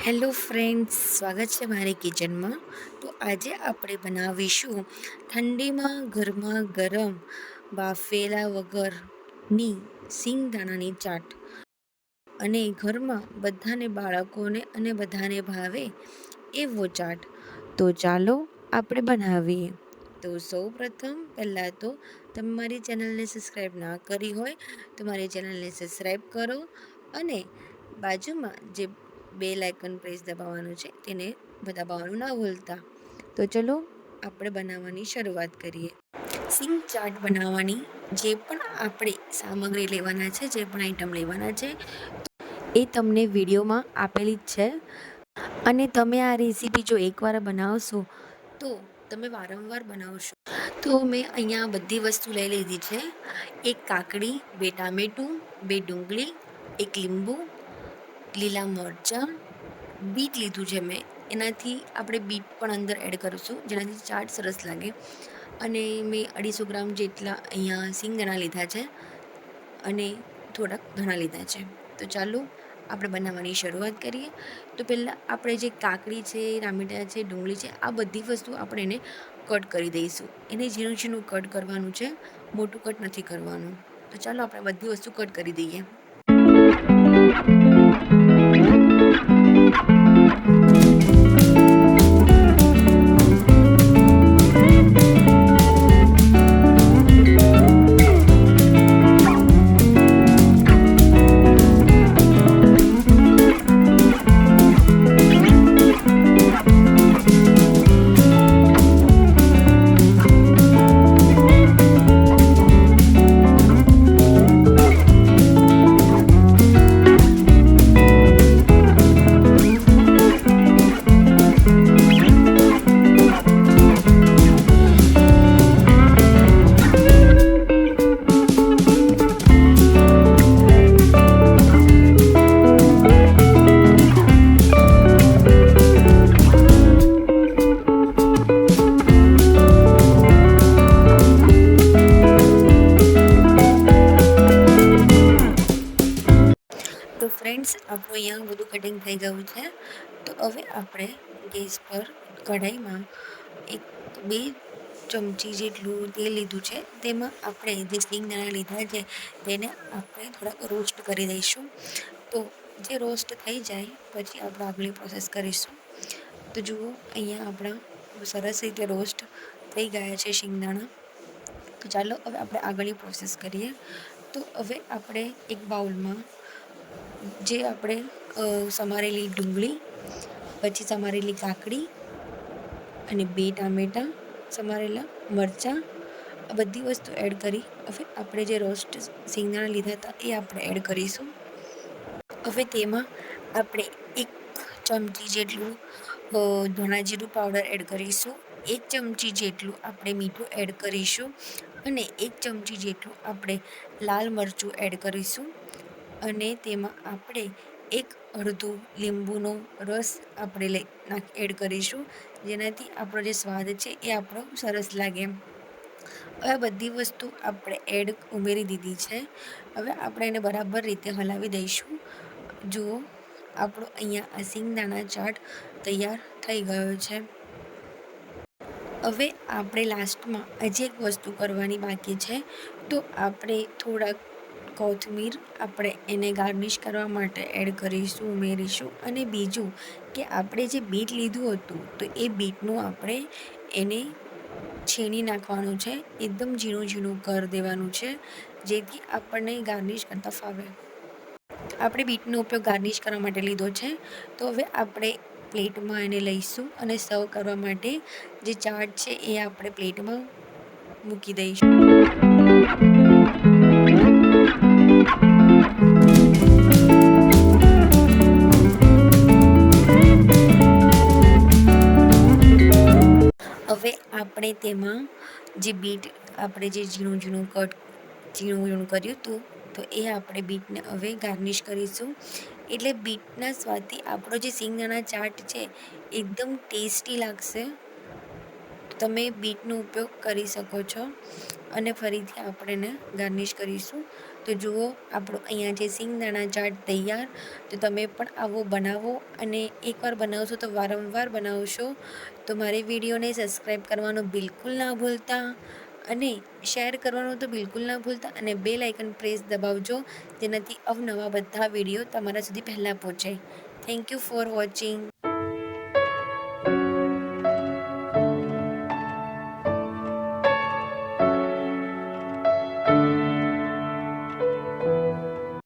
Hello friends, સ્વાગત છે મારી કિચનમાં. તો આજે આપણે બનાવીશું ઠંડીમાં ગરમા ગરમ બાફેલા વગરની સિંગદાણાની ચાટ, અને ઘરમાં બધાને, બાળકોને અને બધાને ભાવે એવો ચાટ. તો ચાલો આપણે બનાવીએ. તો સૌ પ્રથમ પહેલાં તો તમે મારી ચેનલને સબસ્ક્રાઈબ ના કરી હોય તો મારી ચેનલને સબસ્ક્રાઈબ કરો, અને બાજુમાં જે બેલ આઇકન પ્રેસ દબાવવાનું છે તેને દબાવવાનું ના ભૂલતા. તો ચલો આપણે બનાવવાની શરૂઆત કરીએ. સિંગ ચાટ બનાવવાની જે પણ આપણે સામગ્રી લેવાના છે, જે પણ આઈટમ લેવાના છે, એ તમને વિડીયોમાં આપેલી જ છે. અને તમે આ રેસીપી જો એકવાર બનાવશો તો તમે વારંવાર બનાવશો. તો મેં અહીંયા બધી વસ્તુ લઈ લીધી છે. એક કાકડી, 2 ટામેટું, 2 ડુંગળી, 1 લીંબુ, લીલા મરચાં, બીટ લીધું છે મેં. એનાથી આપણે બીટ પણ અંદર એડ કરીશું, જેનાથી ચાટ સરસ લાગે. અને મેં 250 ગ્રામ જેટલા અહીંયા સિંગદાણા લીધા છે, અને થોડાક ધાણા લીધા છે. તો ચાલો આપણે બનાવવાની શરૂઆત કરીએ. તો પહેલાં આપણે જે કાકડી છે, ટામેટાં છે, ડુંગળી છે, આ બધી વસ્તુ આપણે એને કટ કરી દઈશું. એને ઝીણું ઝીણું કટ કરવાનું છે, મોટું કટ નથી કરવાનું. તો ચાલો આપણે બધી વસ્તુ કટ કરી દઈએ. તો ફ્રેન્ડ્સ, આપણું અહીંયા બધું કટિંગ થઈ ગયું છે. તો હવે આપણે ગેસ પર કઢાઈમાં 1-2 ચમચી જેટલું તેલ લીધું છે. તેમાં આપણે જે સિંગદાણા લીધા છે તેને આપણે થોડાક રોસ્ટ કરી દઈશું. તો જે રોસ્ટ થઈ જાય પછી આપણે આગળની પ્રોસેસ કરીશું. તો જુઓ, અહીંયા આપણા સરસ રીતે રોસ્ટ થઈ ગયા છે સિંગદાણા. તો ચાલો હવે આપણે આગળની પ્રોસેસ કરીએ. તો હવે આપણે એક બાઉલમાં જે આપણે સમારેલી ડુંગળી, પછી સમારેલી કાકડી, અને 2 ટામેટાં, સમારેલા મરચાં, આ બધી વસ્તુ એડ કરી હવે આપણે જે રોસ્ટ સિંગદાણા લીધા હતા એ આપણે એડ કરીશું. હવે તેમાં આપણે 1 ચમચી જેટલું ધણા જીરું પાવડર એડ કરીશું, 1 ચમચી જેટલું આપણે મીઠું એડ કરીશું, અને 1 ચમચી જેટલું આપણે લાલ મરચું એડ કરીશું. અને તેમાં આપણે 1/2 લીંબુનો રસ આપણે એડ કરીશું, જેનાથી આપણો જે સ્વાદ છે એ આપણો સરસ લાગે. હવે બધી વસ્તુ આપણે ઉમેરી દીધી છે. હવે આપણે એને બરાબર રીતે હલાવી દઈશું. જુઓ, આપણો અહીંયા આ સિંગદાણા ચાટ તૈયાર થઈ ગયો છે. હવે આપણે લાસ્ટમાં હજી એક વસ્તુ કરવાની બાકી છે. તો આપણે થોડાક કોથમીર આપણે એને ગાર્નિશ કરવા માટે એડ કરીશું, ઉમેરીશું. અને બીજું કે આપણે જે બીટ લીધું હતું તો એ બીટનું આપણે એને છીણી નાખવાનું છે, એકદમ ઝીણું ઝીણું કરી દેવાનું છે, જેથી આપણને ગાર્નિશ કરતાં ફાવે. આપણે બીટનો ઉપયોગ ગાર્નિશ કરવા માટે લીધો છે. તો હવે આપણે પ્લેટમાં એને લઈશું, અને સર્વ કરવા માટે જે ચાટ છે એ આપણે પ્લેટમાં મૂકી દઈશું. હવે આપણે તેમાં જે બીટ આપણે જે ઝીણું ઝીણું કર્યું હતું તો એ આપણે બીટને હવે ગાર્નિશ કરીશું. એટલે બીટના સ્વાદથી આપણો જે સિંગદાણા ચાટ છે એકદમ ટેસ્ટી લાગશે. તમે બીટનો ઉપયોગ કરી શકો છો. અને ફરીથી આપણે એને ગાર્નિશ કરીશું. તો તો જુઓ આપણું અહીંયા જે સિંગદાણા ચાટ તૈયાર. તો તમે પણ આવો બનાવો, અને એકવાર બનાવશો તો વારંવાર બનાવશો. તો મારી વિડીયોને સબસ્ક્રાઈબ કરવાનું બિલકુલ ના ભૂલતા, અને શેર કરવાનું તો બિલકુલ ના ભૂલતા, અને બેલ આઇકન પ્રેસ દબાવજો, જેનાથી અવનવા બધા વિડીયો તમારા સુધી પહેલાં પહોંચે. Thank you for watching.